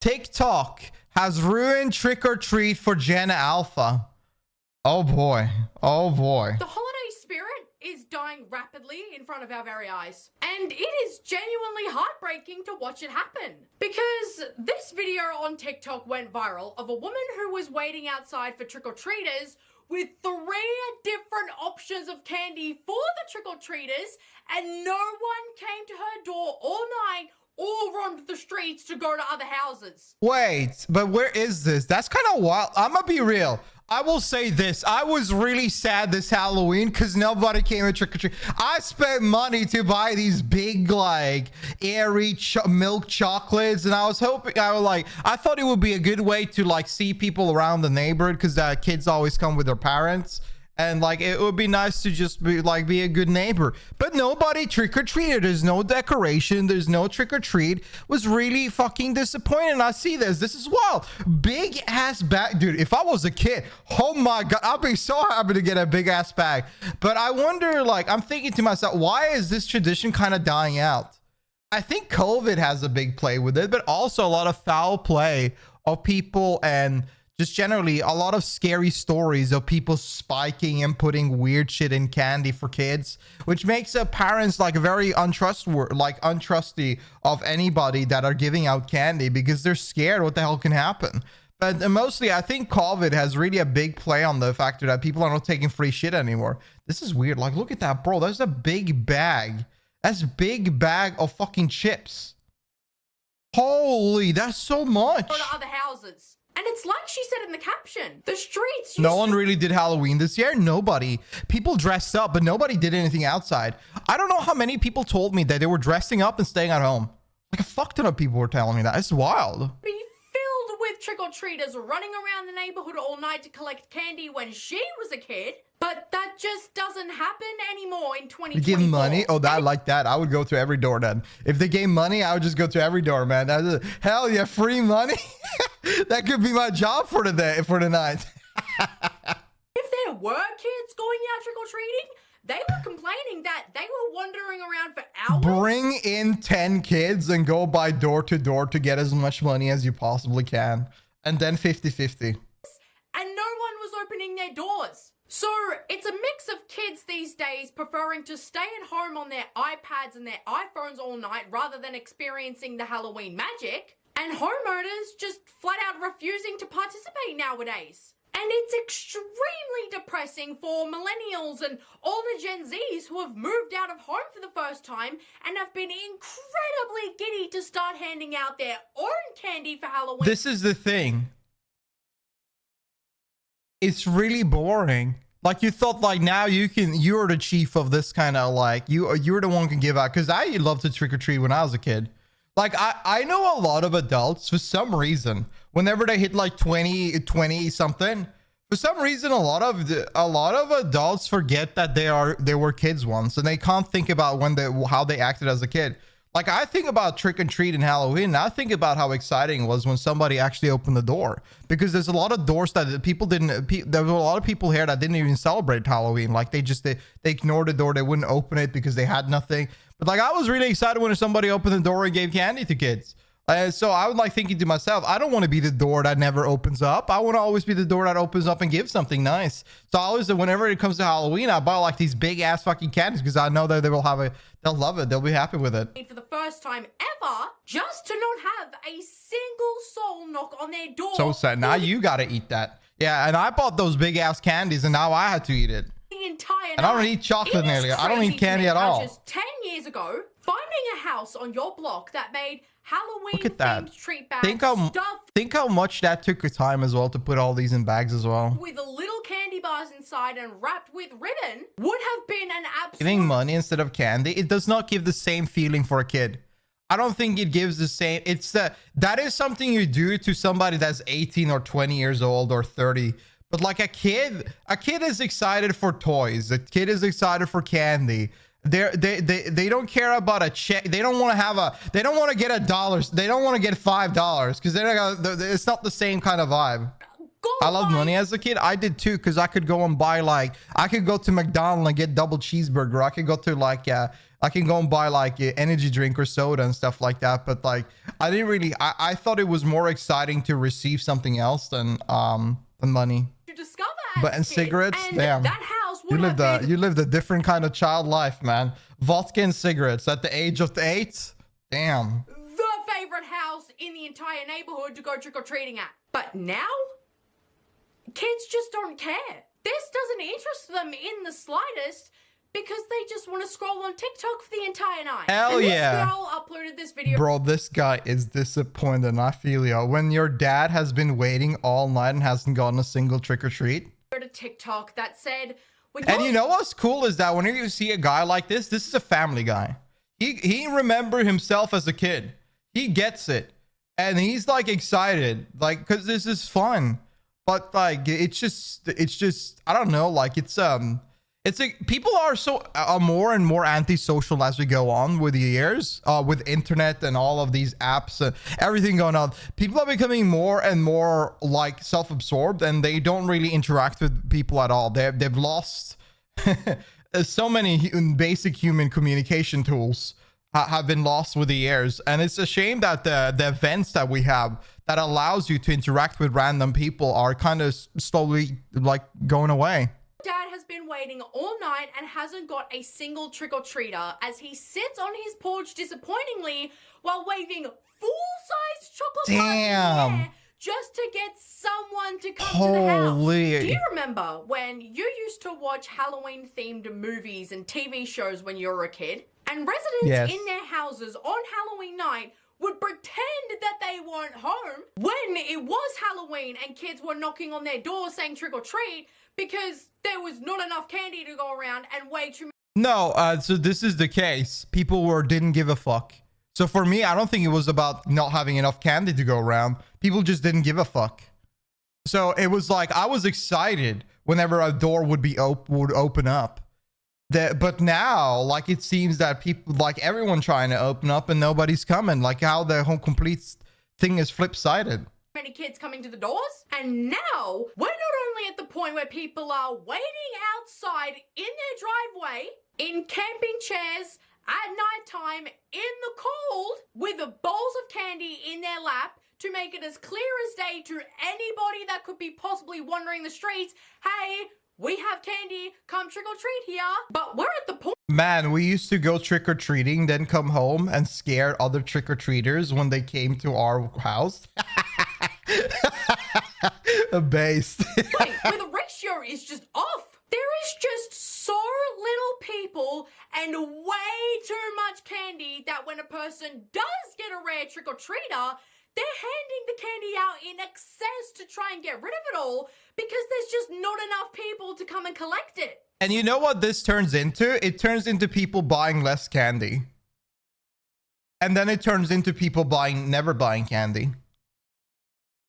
TikTok has ruined trick or treat for Gen Alpha. Oh boy. Oh boy. The holiday spirit is dying rapidly in front of our very eyes. And it is genuinely heartbreaking to watch it happen. Because this video on TikTok went viral of a woman who was waiting outside for trick-or-treaters with 3 different options of candy for the trick-or-treaters, and no one came to her door all night or roamed the streets to go to other houses. Wait, but where is this? That's kind of wild. I'm gonna be real. I will say this. I was really sad this Halloween because nobody came to trick-or-treat. I spent money to buy these big, like, airy milk chocolates, and I was hoping, I thought it would be a good way to, like, see people around the neighborhood because kids always come with their parents. And like it would be nice to just be a good neighbor, but nobody trick-or-treated. There's no decoration, there's no trick-or-treat. Was really fucking disappointed. I see this is wild. Big ass bag, dude. If I was a kid, oh my god, I'd be so happy to get a big ass bag. But I wonder, like, I'm thinking to myself, why is this tradition kind of dying out? I think COVID has a big play with it, but also a lot of foul play of people and just generally a lot of scary stories of people spiking and putting weird shit in candy for kids, which makes parents like very untrusty of anybody that are giving out candy because they're scared what the hell can happen. But mostly I think COVID has really a big play on the factor that people are not taking free shit anymore. This is weird. Like, look at that, bro. That's a big bag. That's a big bag of fucking chips. Holy, that's so much. Go to other houses. And it's like she said in the caption, the streets. No one really did Halloween this year. Nobody. People dressed up, but nobody did anything outside. I don't know how many people told me that they were dressing up and staying at home. Like a fuck ton of people were telling me that. It's wild. Be filled with trick-or-treaters running around the neighborhood all night to collect candy when she was a kid. But that just doesn't happen anymore in 2024. You give money? Oh, I like that. I would go to every door then. If they gave money, I would just go to every door, man. Hell yeah, free money. That could be my job for the day, for the night. If there were kids going out trick-or-treating, they were complaining that they were wandering around for hours. Bring in 10 kids and go by door to door to get as much money as you possibly can. And then 50-50. And no one was opening their doors. So it's a mix of kids these days preferring to stay at home on their iPads and their iPhones all night rather than experiencing the Halloween magic, and homeowners just flat out refusing to participate nowadays. And it's extremely depressing for millennials and all the Gen Zs who have moved out of home for the first time and have been incredibly giddy to start handing out their own candy for Halloween. This is the thing. It's really boring. Like, you thought, like, now you're the chief of this kind of, like, you're the one who can give out. Because I loved to trick-or-treat when I was a kid. Like, I know a lot of adults, for some reason, whenever they hit like 20 something, for some reason, a lot of adults forget that they were kids once, and they can't think about how they acted as a kid. Like, I think about trick and treat and Halloween, and I think about how exciting it was when somebody actually opened the door. Because there's a lot of doors that people didn't, there were a lot of people here that didn't even celebrate Halloween. Like, they ignored the door, they wouldn't open it because they had nothing. But like, I was really excited when somebody opened the door and gave candy to kids. So I was like thinking to myself, I don't want to be the door that never opens up. I want to always be the door that opens up and gives something nice. So I always, whenever it comes to Halloween, I buy like these big ass fucking candies because I know that they'll love it. They'll be happy with it. For the first time ever, just to not have a single soul knock on their door. So sad. Now you got to eat that. Yeah, and I bought those big ass candies and now I had to eat it. The entire and I don't eat chocolate nearly. I don't eat candy at all. Just 10 years ago, finding a house on your block that made Halloween Look at that. treat bags think how much that took your time as well to put all these in bags as well. with little candy bars inside and wrapped with ribbon would have been an absolute... Giving money instead of candy, it does not give the same feeling for a kid. I don't think it gives the same. That is something you do to somebody that's 18 or 20 years old or 30. But like a kid is excited for toys. A kid is excited for candy. They don't care about a check. They don't want to get $1. They don't want to get $5 because it's not the same kind of vibe. I loved money as a kid. I did too, because I could go and buy I could go to McDonald's and get double cheeseburger. I could go to I can go and buy like an energy drink or soda and stuff like that. But like, I didn't really, I thought it was more exciting to receive something else than money. To discover But and cigarettes, and damn. that house would have been You lived a different kind of child life, man. Vodka and cigarettes at the age of 8. Damn. the favorite house in the entire neighborhood to go trick-or-treating at. But now, kids just don't care. This doesn't interest them in the slightest because they just want to scroll on TikTok for the entire night. Hell and yeah. This girl uploaded this video. Bro, this guy is disappointed. I feel you. When your dad has been waiting all night and hasn't gotten a single trick or treat. To TikTok that said, and you know what's cool is that whenever you see a guy like this is a family guy. He remember himself as a kid. He gets it. And he's like excited, like, because this is fun. But like, it's just, I don't know, like it's like people are so more and more antisocial as we go on with the years, with internet and all of these apps and everything going on. People are becoming more and more like self-absorbed, and they don't really interact with people at all. They've lost so many basic human communication tools have been lost with the years, and it's a shame that the events that we have that allows you to interact with random people are kind of slowly like going away. Dad has been waiting all night and hasn't got a single trick-or-treater as he sits on his porch disappointingly while waving full-size chocolate bars in the air just to get someone to come to the house. Do you remember when you used to watch Halloween-themed movies and TV shows when you were a kid? And residents in their houses on Halloween night would pretend that they weren't home when it was Halloween and kids were knocking on their door saying trick or treat because there was not enough candy to go around and way too No, so this is the case. People didn't give a fuck. So for me, I don't think it was about not having enough candy to go around. People just didn't give a fuck. So it was like I was excited whenever a door would open up. But now, like, it seems that people, like, everyone trying to open up and nobody's coming. Like how the whole complete thing is flip-sided. Many kids coming to the doors, and now we're not only at the point where people are waiting outside in their driveway in camping chairs at nighttime in the cold with bowls of candy in their lap to make it as clear as day to anybody that could be possibly wandering the streets, hey, we have candy, come trick or treat here. But we're at the point. Man, we used to go trick-or-treating, then come home and scare other trick-or-treaters when they came to our house. Based. Where the ratio is just off. There is just so little people and way too much candy that when a person does get a rare trick-or-treater, they're handing the candy out in excess to try and get rid of it all because there's just not enough people to come and collect it. And you know what this turns into? It turns into people buying less candy. And then it turns into people never buying candy.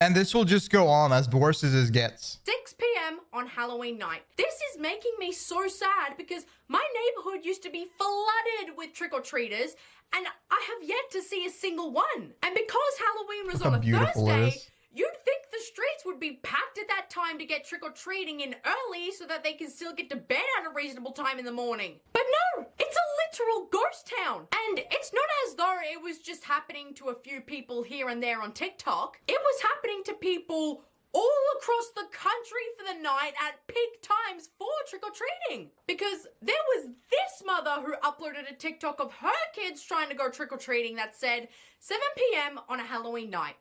And this will just go on as worse as it gets. 6 p.m. on Halloween night. This is making me so sad because my neighborhood used to be flooded with trick-or-treaters and I have yet to see a single one. And because Halloween was on a Thursday, you'd think the streets would be packed at that time to get trick-or-treating in early so that they can still get to bed at a reasonable time in the morning. But no, it's a literal ghost town. And it's not as though it was just happening to a few people here and there on TikTok. It was happening to people all across the country for the night at peak times for trick-or-treating. Because there was this mother who uploaded a TikTok of her kids trying to go trick-or-treating that said 7 p.m. on a Halloween night.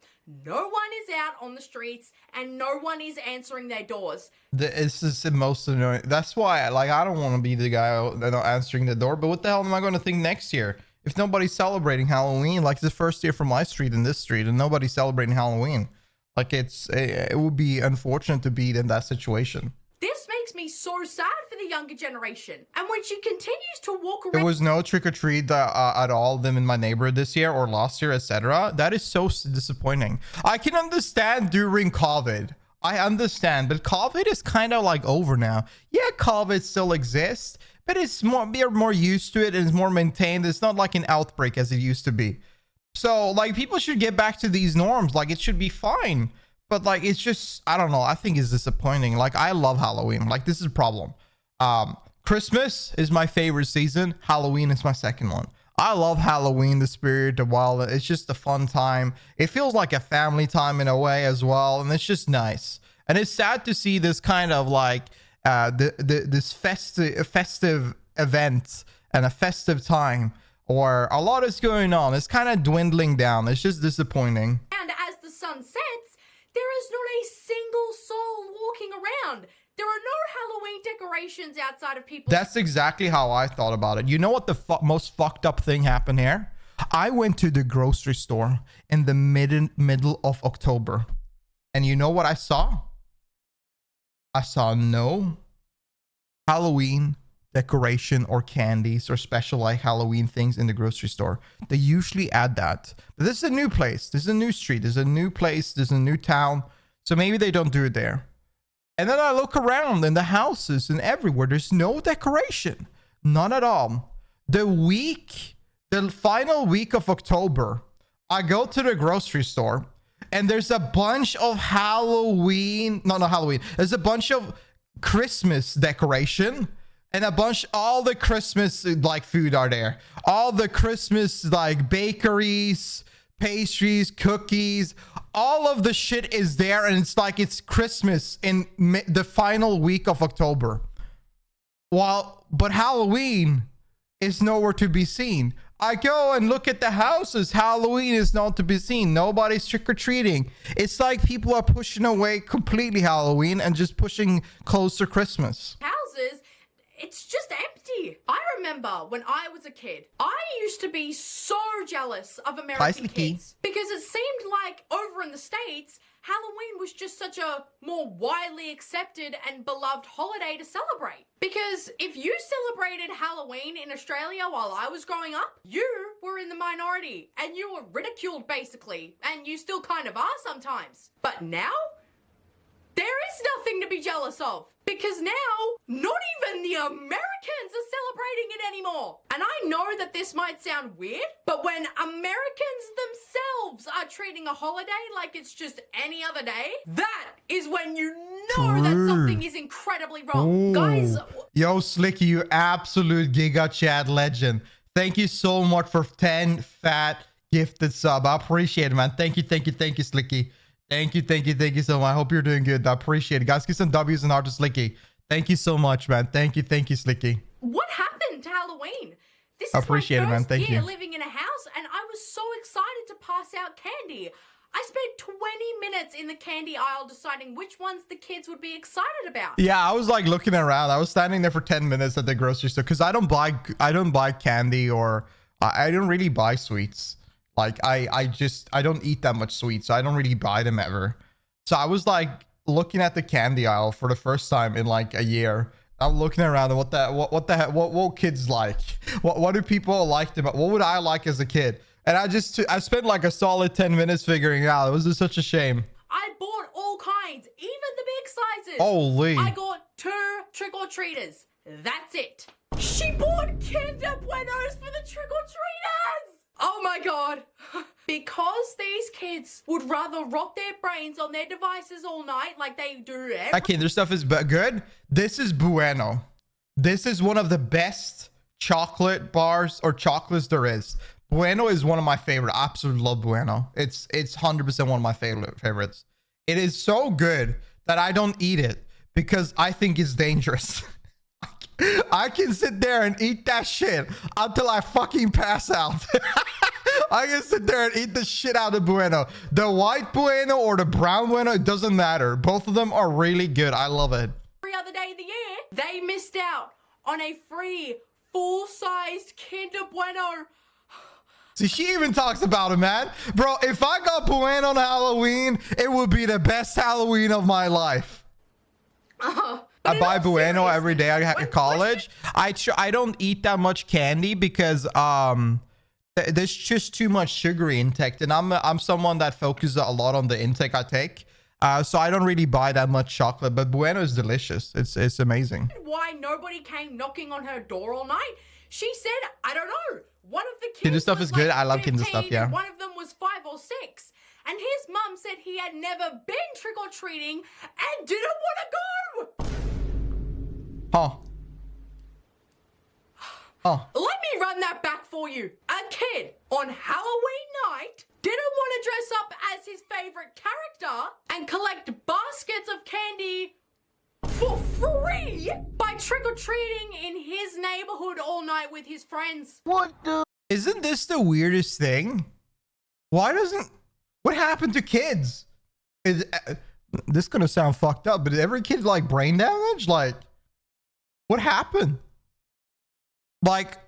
No one is out on the streets and no one is answering their doors. This is the most annoying. That's why, like, I don't want to be the guy not answering the door. But what the hell am I going to think next year? If nobody's celebrating Halloween, like the first year for my street and this street, and nobody's celebrating Halloween. Like, it would be unfortunate to be in that situation. This makes me so sad for the younger generation. And when she continues to walk around... There was no trick-or-treat at all of them in my neighborhood this year or last year, etc. That is so disappointing. I can understand during COVID. I understand, but COVID is kind of like over now. Yeah, COVID still exists, but it's more, we're more used to it and it's more maintained. It's not like an outbreak as it used to be. So, like, people should get back to these norms. Like, it should be fine. But, like, it's just, I don't know. I think it's disappointing. Like, I love Halloween. Like, this is a problem. Christmas is my favorite season. Halloween is my second one. I love Halloween, the spirit, the wild. It's just a fun time. It feels like a family time in a way as well, and it's just nice. And it's sad to see this kind of like this festive event and a festive time, or a lot is going on. It's kind of dwindling down. It's just disappointing. And as the sun sets, there is not a single soul walking around. There are no Halloween decorations outside of people's... That's exactly how I thought about it. You know what the most fucked up thing happened here? I went to the grocery store in the middle of October. And you know what I saw? I saw no Halloween decoration or candies or special like Halloween things in the grocery store. They usually add that. But this is a new place. This is a new street. There's a new place. There's a new town. So maybe they don't do it there. And then I look around in the houses and everywhere. There's no decoration. None at all. The final week of October, I go to the grocery store and there's a bunch of Halloween. No, not Halloween. There's a bunch of Christmas decoration and all the Christmas like food are there. All the Christmas like bakeries, pastries, cookies, all of the shit is there, and it's like it's Christmas in the final week of October. But Halloween is nowhere to be seen. I go and look at the houses. Halloween is not to be seen. Nobody's trick-or-treating. It's like people are pushing away completely Halloween and just pushing closer Christmas. Houses, it's just empty. I remember when I was a kid, I used to be so jealous of American kids because it seemed like over in the States, Halloween was just such a more widely accepted and beloved holiday to celebrate. Because if you celebrated Halloween in Australia while I was growing up, you were in the minority and you were ridiculed basically, and you still kind of are sometimes. But now, there is nothing to be jealous of, because now not even the Americans are celebrating it anymore. And I know that this might sound weird, but when Americans themselves are treating a holiday like it's just any other day, that is when you know that something is incredibly wrong. Guys. Yo, Slicky, you absolute Giga Chat legend. Thank you so much for 10 fat gifted sub. I appreciate it, man. Thank you, Slicky. Thank you so much. I hope you're doing good. I appreciate it. Guys, get some W's and heart to Slicky. Thank you so much, man. Thank you, Slicky. What happened to Halloween? This is appreciate my it, man. first Thank year you. living in a house, and I was so excited to pass out candy. I spent 20 minutes in the candy aisle deciding which ones the kids would be excited about. Yeah, I was like looking around. I was standing there for 10 minutes at the grocery store because I don't buy candy, or I don't really buy sweets. Like I don't eat that much sweets, so I don't really buy them ever. So I was like looking at the candy aisle for the first time in like a year. I'm looking around and what kids like, what do people like about, what would I like as a kid? And I spent like a solid 10 minutes figuring it out. It was just such a shame. I bought all kinds, even the big sizes. Holy. I got 2 trick-or-treaters. That's it. She bought Kinder Buenos for the trick-or-treaters. Oh my god. Because these kids would rather rock their brains on their devices all night like they do every... Okay, their stuff is good. This is Bueno. This is one of the best chocolate bars or chocolates there is. Bueno is one of my favorite. I absolutely love Bueno. It's 100% one of my favorites. It is so good that I don't eat it because I think it's dangerous. I can sit there and eat that shit until I fucking pass out. I can sit there and eat the shit out of Bueno. The white Bueno or the brown Bueno, it doesn't matter. Both of them are really good. I love it. Every other day of the year, they missed out on a free full-sized Kinder Bueno. See, she even talks about it, man. Bro, if I got Bueno on Halloween, it would be the best Halloween of my life. I buy Bueno every day at college. I don't eat that much candy because there's just too much sugary intake, and I'm someone that focuses a lot on the intake I take. So I don't really buy that much chocolate, but Bueno is delicious. It's amazing. Why nobody came knocking on her door all night? She said, I don't know. One of the kids Kinder stuff is good. I love Kinder stuff, yeah. One of them was 5 or 6. And his mum said he had never been trick-or-treating and didn't want to go. Huh. Oh. Let me run that back for you. A kid on Halloween night didn't want to dress up as his favorite character and collect baskets of candy for free by trick-or-treating in his neighborhood all night with his friends. Isn't this the weirdest thing? What happened to kids? This gonna sound fucked up, but did every kid like brain damage? Like, what happened? Like,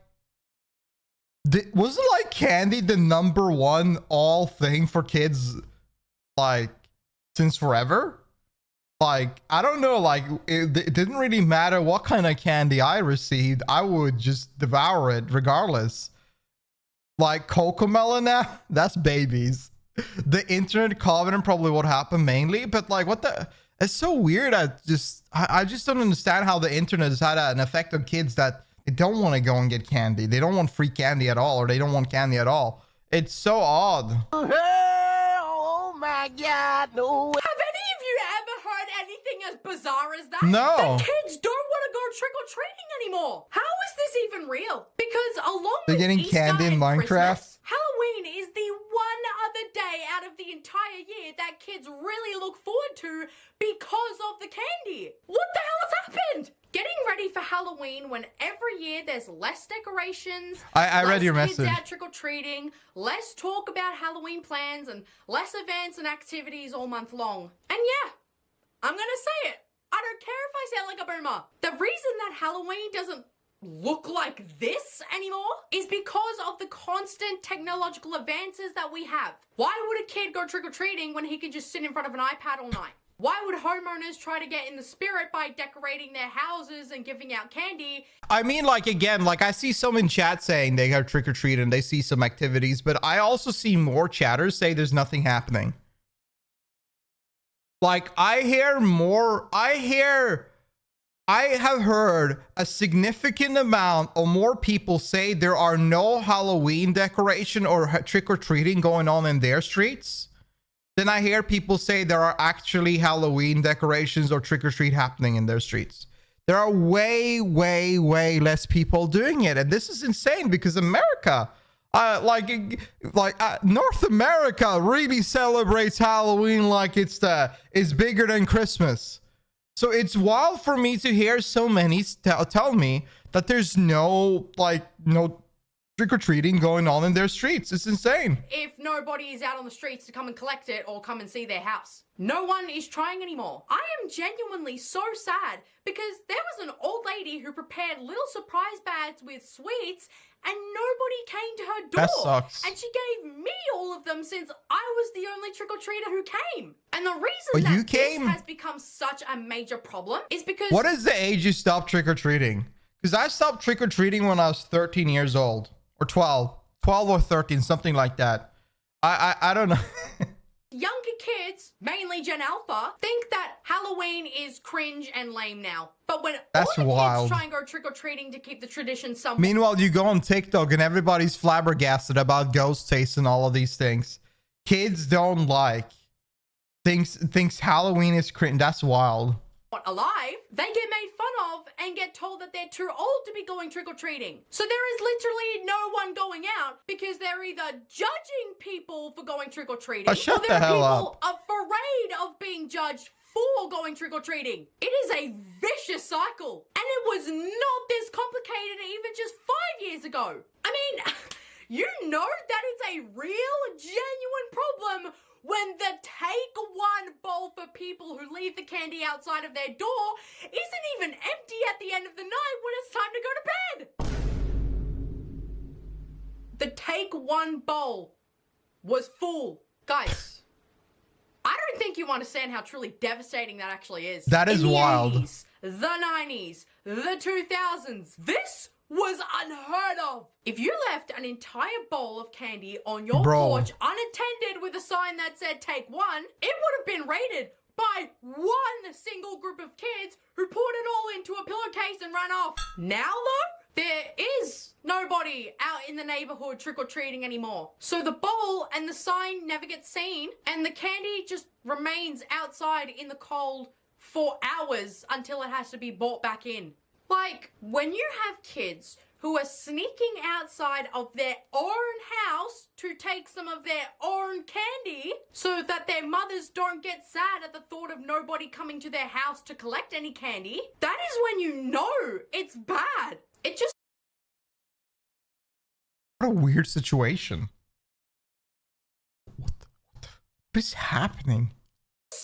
wasn't like candy the #1 all thing for kids, like, since forever? Like, I don't know, like, it didn't really matter what kind of candy I received. I would just devour it regardless. Like, Cocomelon now? That's babies. The internet comment probably what happened mainly, but like, what the? It's so weird. I just don't understand how the internet has had an effect on kids that they don't want to go and get candy. They don't want free candy at all, or they don't want candy at all. It's so odd. Oh my God, no. Have any of you ever heard anything as bizarre as that? No. The kids don't want to go trick-or-treating anymore. How is this even real? Because along They're with getting Easter candy in and Minecraft? Christmas, Halloween is the one other day out of the entire year that kids really look forward to because of the candy. What the hell has happened? Getting ready for Halloween when every year there's less decorations, I read less your kids message. out trick-or-treating, less talk about Halloween plans, and less events and activities all month long. And yeah, I'm gonna say it. I don't care if I sound like a boomer. The reason that Halloween doesn't look like this anymore is because of the constant technological advances that we have. Why would a kid go trick-or-treating when he can just sit in front of an iPad all night? Why would homeowners try to get in the spirit by decorating their houses and giving out candy? I mean, like, again, like, I see some in chat saying they go trick-or-treat and they see some activities, but I also see more chatters say there's nothing happening. Like, I have heard a significant amount or more people say there are no Halloween decoration or trick-or-treating going on in their streets. Then I hear people say there are actually Halloween decorations or trick-or-treat happening in their streets. There are way, way, way less people doing it. And this is insane because America, North America really celebrates Halloween like it's bigger than Christmas. So it's wild for me to hear so many tell me that there's no trick-or-treating going on in their streets. It's insane. If nobody is out on the streets to come and collect it or come and see their house. No one is trying anymore. I am genuinely so sad because there was an old lady who prepared little surprise bags with sweets and nobody came to her door. That sucks. And she gave me all of them since I was the only trick-or-treater who came. And the reason But that you came? this has become such a major problem is because... What is the age you stopped trick-or-treating? Because I stopped trick-or-treating when I was 13 years old. Or 12 or 13, something like that. I don't know. Younger kids, mainly Gen Alpha, think that Halloween is cringe and lame now. But when That's all the wild. kids try and go trick-or-treating to keep the tradition somewhat... Meanwhile, you go on TikTok and everybody's flabbergasted about ghost taste and all of these things. Kids don't like. Thinks Halloween is cringe. That's wild. alive, they get made fun of and get told that they're too old to be going trick-or-treating. So there is literally no one going out because they're either judging people for going trick-or-treating, shut or there the hell are people afraid of being judged for going trick-or-treating. It is a vicious cycle, and it was not this complicated even just 5 years ago. I mean, you know that it's a real, genuine problem when the take one bowl for people who leave the candy outside of their door isn't even empty at the end of the night when it's time to go to bed. The take one bowl was full. Guys, I don't think you understand how truly devastating that actually is. That is In the wild. 80s, the 90s, the 2000s, this was unheard of. If you left an entire bowl of candy on your porch unattended with a sign that said take one, it would have been raided by one single group of kids who poured it all into a pillowcase and ran off. Now though, there is nobody out in the neighborhood trick-or-treating anymore. So the bowl and the sign never get seen and the candy just remains outside in the cold for hours until it has to be brought back in. Like, when you have kids who are sneaking outside of their own house to take some of their own candy so that their mothers don't get sad at the thought of nobody coming to their house to collect any candy. That is when you know it's bad. It just... What a weird situation. What is happening?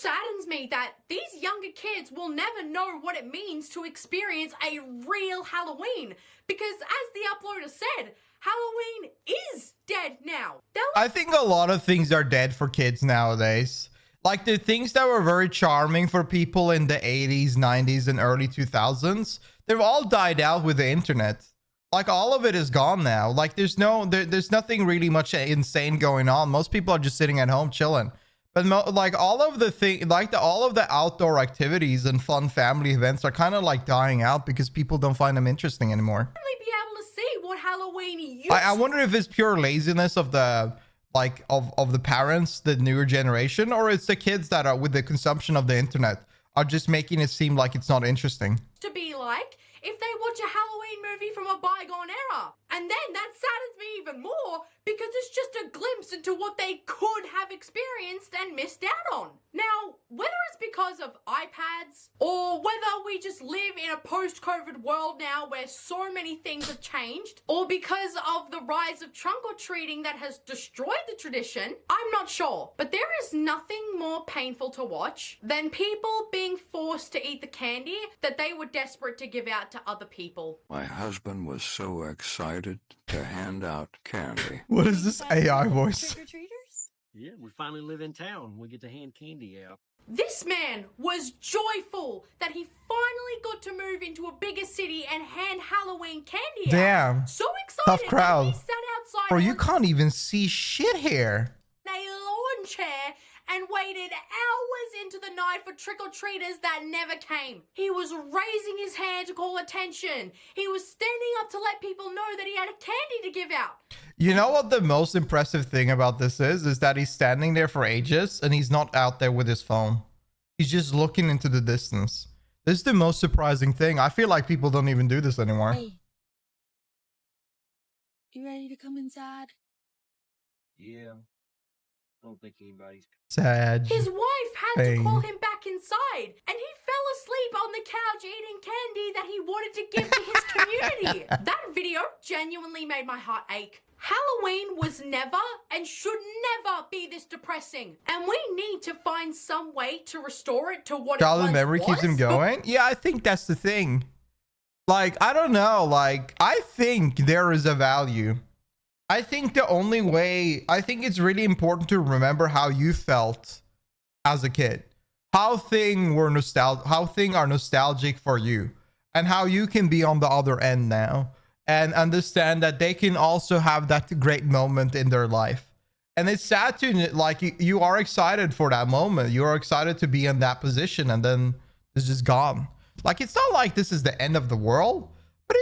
saddens me that these younger kids will never know what it means to experience a real Halloween, because as the uploader said, Halloween is dead now. I think a lot of things are dead for kids nowadays. Like the things that were very charming for people in the 80s, 90s, and early 2000s, they've all died out with the internet. Like all of it is gone now. Like there's nothing really much insane going on. Most people are just sitting at home chilling. But like all of the outdoor activities and fun family events are kind of like dying out because people don't find them interesting anymore. Be able to see what Halloween used. I wonder if it's pure laziness of the of the parents, the newer generation, or it's the kids that are with the consumption of the internet are just making it seem like it's not interesting. To be like if they watch a Halloween movie from a bygone era. And then that saddens me even more because it's just a glimpse into what they could have experienced and missed out on. Now, whether it's because of iPads or whether we just live in a post-COVID world now where so many things have changed, or because of the rise of trunk-or-treating that has destroyed the tradition, I'm not sure. But there is nothing more painful to watch than people being forced to eat the candy that they were desperate to give out to other people. My husband was so excited to hand out candy. What is this AI voice? Trick-or-treaters? Yeah, we finally live in town. We get to hand candy out. This man was joyful that he finally got to move into a bigger city and hand Halloween candy out. Damn. So excited Tough crowd. that he sat outside Bro, you on can't even see shit here. a lawn chair and waited hours into the night for trick-or-treaters that never came. He was raising his hand to call attention. He was standing up to let people know that he had a candy to give out. You know what the most impressive thing about this is that he's standing there for ages and he's not out there with his phone. He's just looking into the distance. This is the most surprising thing. I feel like people don't even do this anymore. Hey, you ready to come inside? Yeah. I don't think anybody's... Sad. His wife had thing. to call him back inside, and he fell asleep on the couch eating candy that he wanted to give to his community. That video genuinely made my heart ache. Halloween was never and should never be this depressing, and we need to find some way to restore it to what Childhood it once memory was. keeps him going. Yeah, I think that's the thing. Like, I don't know. Like, I think there is a value. I think the only way, I think it's really important to remember how you felt as a kid, how things are nostalgic for you, and how you can be on the other end now and understand that they can also have that great moment in their life. And it's sad to, like, you are excited for that moment. You are excited to be in that position, and then it's just gone. Like, it's not like this is the end of the world. But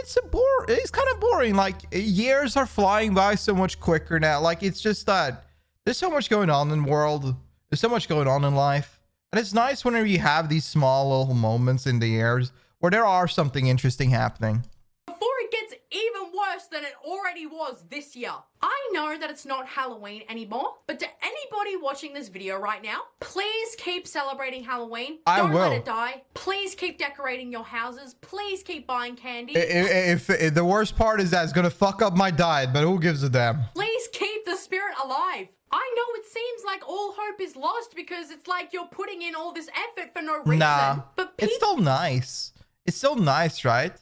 it's kind of boring. Like, years are flying by so much quicker now. Like, it's just that there's so much going on in the world. There's so much going on in life. And it's nice whenever you have these small little moments in the years where there are something interesting happening. Before it gets even worse than it already was this year. I know that it's not Halloween anymore, but to anybody watching this video right now, please keep celebrating Halloween. Don't let it die. Please keep decorating your houses. Please keep buying candy. If the worst part is that it's gonna fuck up my diet, but who gives a damn? Please keep the spirit alive. I know it seems like all hope is lost because it's like you're putting in all this effort for no reason. Nah, but it's still nice. It's still nice, right?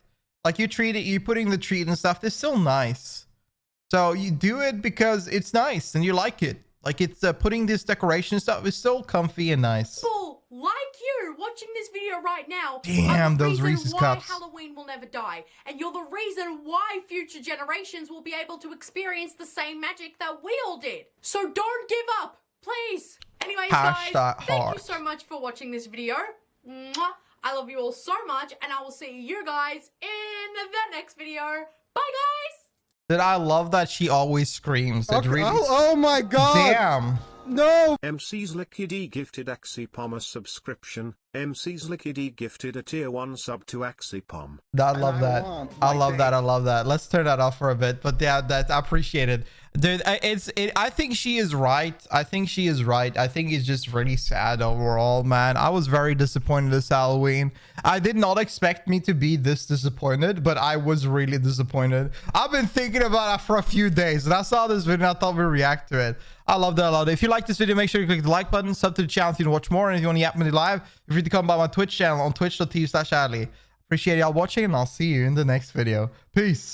Like, you're putting the treat and stuff. It's still nice. So you do it because it's nice and you like it. Like, it's putting this decoration stuff is still comfy and nice. People like you watching this video right now. Damn, are the those reason Reese's why cups. Halloween will never die, and you're the reason why future generations will be able to experience the same magic that we all did. So don't give up, please. Anyways, guys, thank you so much for watching this video. Mwah. I love you all so much, and I will see you guys in the next video. Bye, guys. That I love that she always screams. It really... oh my god! Damn. No! MC's Licky D gifted Axie Palmer subscription. MC's Lickety gifted a tier 1 sub to Axipom. I love that. I love that. I love that. Let's turn that off for a bit. But yeah, that's appreciated. Dude, I think she is right. I think she is right. I think it's just really sad overall, man. I was very disappointed this Halloween. I did not expect me to be this disappointed, but I was really disappointed. I've been thinking about it for a few days, and I saw this video and I thought we'd react to it. I love that a lot. If you like this video, make sure you click the like button, sub to the channel if you want to watch more, and if you want to yap me live, feel free to come by my Twitch channel on twitch.tv/Adley. Appreciate y'all watching, and I'll see you in the next video. Peace.